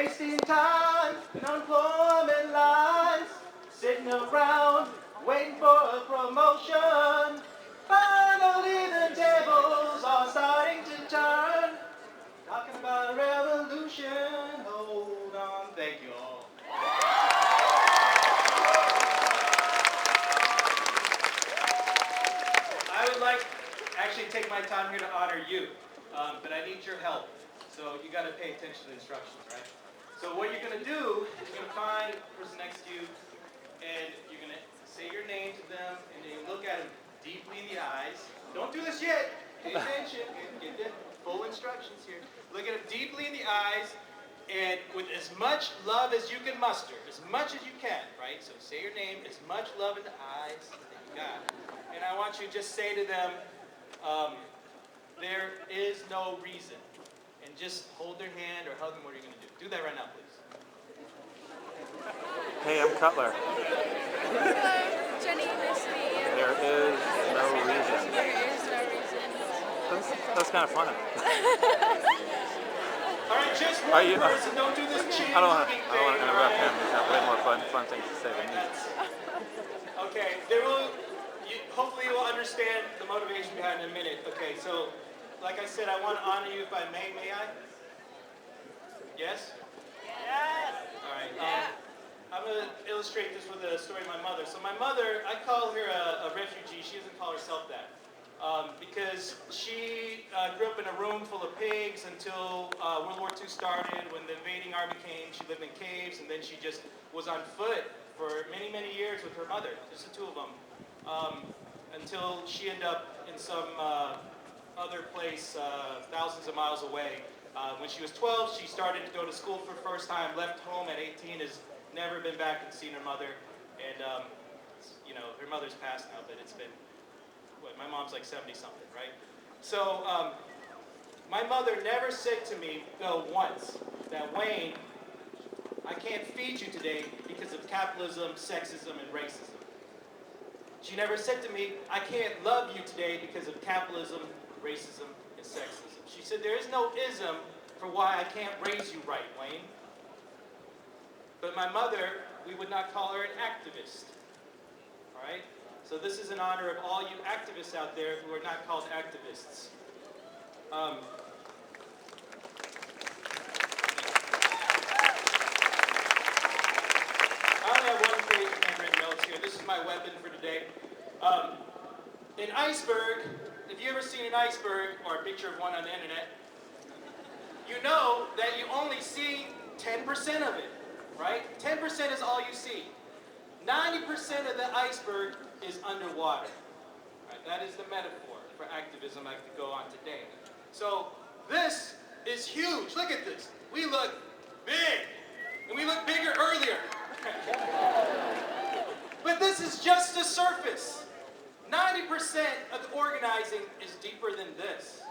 wasting time in unemployment lines, sitting around waiting for a promotion. Finally the tables are starting to turn, talking about a revolution. Hold on, thank you all. I would like actually take my time here to honor you, but I need your help. So you got to pay attention to the instructions, right? So what you're going to do is you're going to find the person next to you, and you're going to say your name to them, and then you look at them deeply in the eyes. Don't do this yet. Pay attention. Get the full instructions here. Look at them deeply in the eyes, and with as much love as you can muster, as much as you can, right? So say your name, as much love in the eyes that you got. And I want you to just say to them, there is no reason. And just hold their hand or hug them. What are you going to do? Do that right now, please. Hey, I'm Cutler. Jenny, nice to meet you. There is no reason. There is no reason. That's kind of funny. All right, just one person. Don't do this cheating. I don't want to interrupt him. He's got way more fun things to say than me. Okay, hopefully you will understand the motivation behind it in a minute. Okay, so like I said, I want to honor you if I may. May I? Yes? Yes. All right. I'm going to illustrate this with a story of my mother. So my mother, I call her a refugee. She doesn't call herself that. Because she grew up in a room full of pigs until World War II started. When the invading army came, she lived in caves, and then she just was on foot for many, many years with her mother, just the two of them, until she ended up in some other place thousands of miles away. When she was 12, she started to go to school for the first time, left home at 18, has never been back and seen her mother. And, her mother's passed now, but it's been, my mom's like 70-something, right? So, my mother never said to me, though, once, that, Wayne, I can't feed you today because of capitalism, sexism, and racism. She never said to me, I can't love you today because of capitalism, racism, and sexism. She said, there is no ism for why I can't raise you right, Wayne. But my mother, we would not call her an activist. All right? So this is in honor of all you activists out there who are not called activists. I only have one page of handwritten notes here. This is my weapon for today. An iceberg, if you ever seen an iceberg or a picture of one on the internet, you know that you only see 10% of it, right? 10% is all you see. 90% of the iceberg is underwater. Right? That is the metaphor for activism I could go on today. So this is huge. Look at this. We look big, and we looked bigger earlier. But this is just the surface. 90% of the organizing is deeper than this,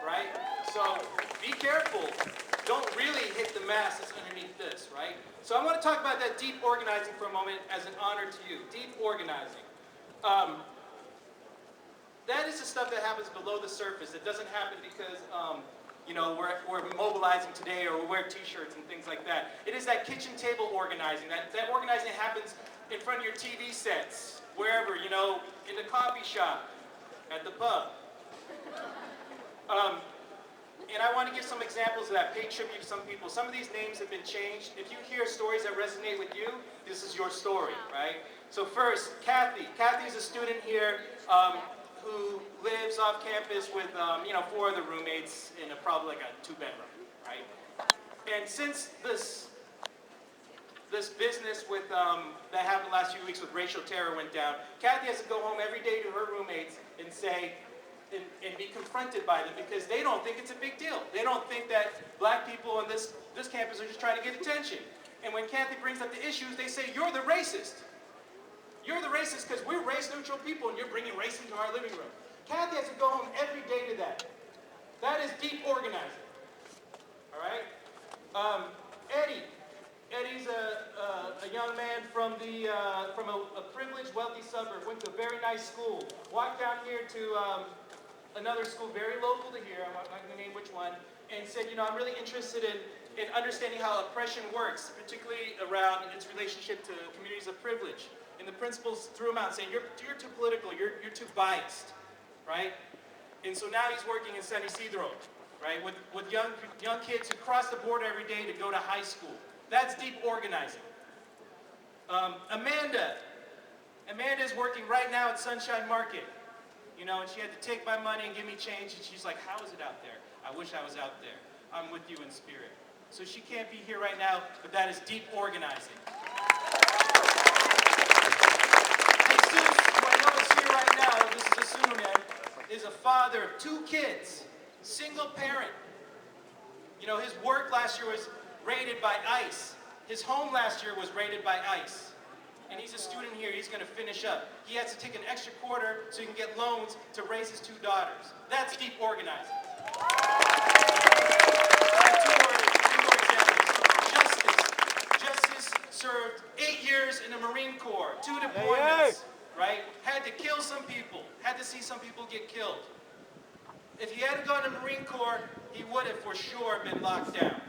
right? So be careful. Don't really hit the masses underneath this, right? So I want to talk about that deep organizing for a moment as an honor to you. Deep organizing. That is the stuff that happens below the surface. It doesn't happen because we're mobilizing today or we wear t-shirts and things like that. It is that kitchen table organizing. That organizing happens in front of your TV sets, wherever, in the coffee shop, at the pub. And I want to give some examples of that, pay tribute to some people. Some of these names have been changed. If you hear stories that resonate with you, this is your story, right? So first, Kathy. Kathy's a student here who lives off campus with, 4 other roommates in probably like a 2-bedroom, right? And since this business with that happened the last few weeks with racial terror went down, Kathy has to go home every day to her roommates and say, and be confronted by them because they don't think it's a big deal. They don't think that black people on this campus are just trying to get attention. And when Kathy brings up the issues, they say, you're the racist. You're the racist because we're race-neutral people and you're bringing race into our living room. Kathy has to go home every day to that. That is deep organizing. All right? Eddie. Eddie's a young man from a privileged, wealthy suburb. Went to a very nice school. Walked down here to another school very local to here. I'm not going to name which one. And said, I'm really interested in in understanding how oppression works, particularly around its relationship to communities of privilege. And the principals threw him out saying, you're too political, you're too biased, right? And so now he's working in San Isidro, right, with young kids who cross the border every day to go to high school. That's deep organizing. Amanda is working right now at Sunshine Market, you know, and she had to take my money and give me change, and she's like, how is it out there? I wish I was out there. I'm with you in spirit. So she can't be here right now, but that is deep organizing. Jesus, who I know is here right now, this is a Sunuman, is a father of 2 kids, single parent. You know, his work last year was raided by ICE. His home last year was raided by ICE. And he's a student here, he's going to finish up. He has to take an extra quarter so he can get loans to raise his 2 daughters. That's deep organizing. Two more examples. Justice served 8 years in the Marine Corps, 2 deployments, right? Had to kill some people, had to see some people get killed. If he hadn't gone to the Marine Corps, he would have for sure been locked down,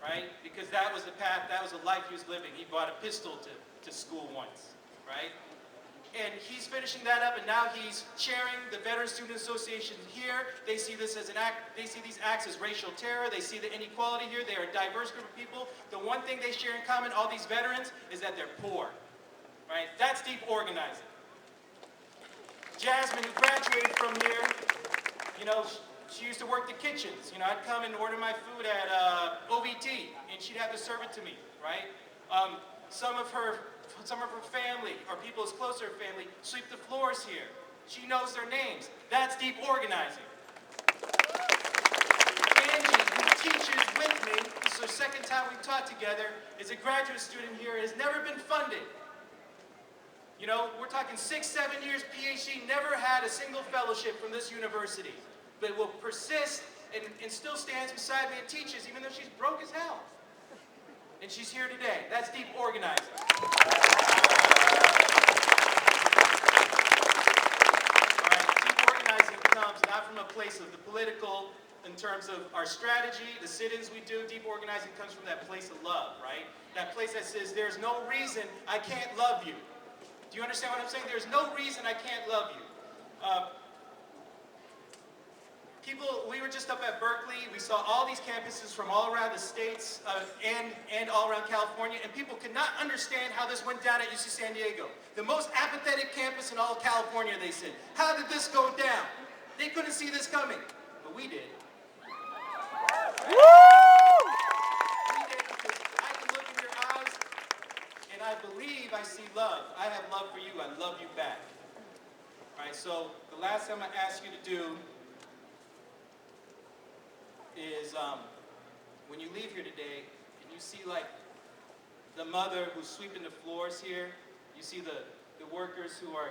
right? Because that was the path, that was the life he was living. He brought a pistol to school once, right? And he's finishing that up, and now he's chairing the Veteran Student Association here. They see this as an act, they see these acts as racial terror. They see the inequality here. They are a diverse group of people. The one thing they share in common, all these veterans, is that they're poor, right? That's deep organizing. Jasmine, who graduated from here, you know, she used to work the kitchens. You know, I'd come and order my food at OVT, and she'd have to serve it to me, right? Some of her family, or people as close to her family, sweep the floors here. She knows their names. That's deep organizing. Angie, who teaches with me, this is the second time we've taught together, is a graduate student here, has never been funded. You know, we're talking 6, 7 years PhD, never had a single fellowship from this university, but will persist and still stands beside me and teaches, even though she's broke as hell. And she's here today. That's deep organizing. All right, deep organizing comes not from a place of the political, in terms of our strategy, the sit-ins we do. Deep organizing comes from that place of love, right? That place that says, there's no reason I can't love you. Do you understand what I'm saying? There's no reason I can't love you. We were just up at Berkeley. We saw all these campuses from all around the states and all around California, and people could not understand how this went down at UC San Diego. The most apathetic campus in all of California, they said. How did this go down? They couldn't see this coming, but we did. We did because I can look in your eyes, and I believe I see love. I have love for you. I love you back. All right, so the last time I asked you to do is when you leave here today and you see like the mother who's sweeping the floors here, you see the workers who are,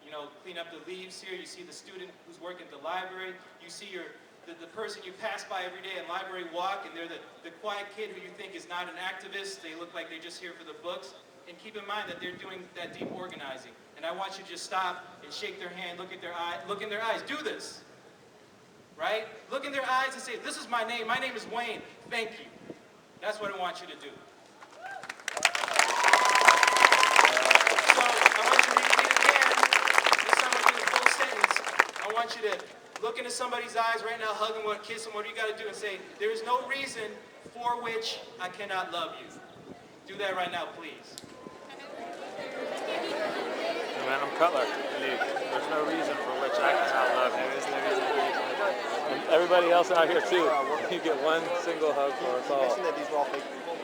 you know, clean up the leaves here, you see the student who's working at the library, you see the person you pass by every day in library walk, and they're the quiet kid who you think is not an activist, they look like they're just here for the books, and keep in mind that they're doing that deep organizing. And I want you to just stop and shake their hand, look in their eyes, do this. Right? Look in their eyes and say, this is my name is Wayne, thank you. That's what I want you to do. So, I want you to repeat again, this time I'll do the full sentence. I want you to look into somebody's eyes right now, hug them, kiss them, what do you got to do, and say, there is no reason for which I cannot love you. Do that right now, please. Madam Cutler, there's no reason for which I cannot love you. And everybody else out here too. You get one single hug for us all. You mentioned that these were all fake people.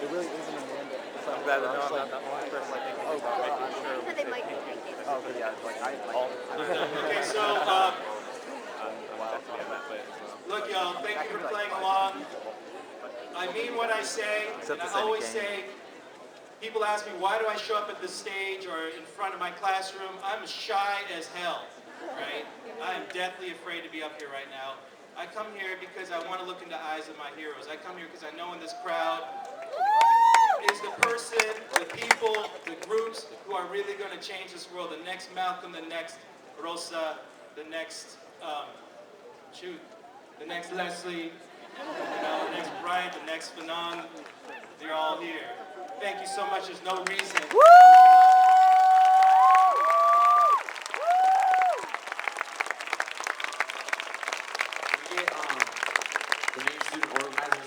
It really isn't Amanda. So I'm glad to know I'm not the only person thinking about making sure That they might be thinking. Oh, but yeah, like Okay, so, look y'all, thank you for playing along. I mean what I say, and I always say, people ask me, why do I show up at the stage or in front of my classroom? I'm shy as hell, right? I am deathly afraid to be up here right now. I come here because I want to look in the eyes of my heroes. I come here because I know in this crowd is the person, the people, the groups who are really going to change this world. The next Malcolm, the next Rosa, the next, the next Leslie, The next Bright, the next Fanon, they're all here. Thank you so much. There's no reason.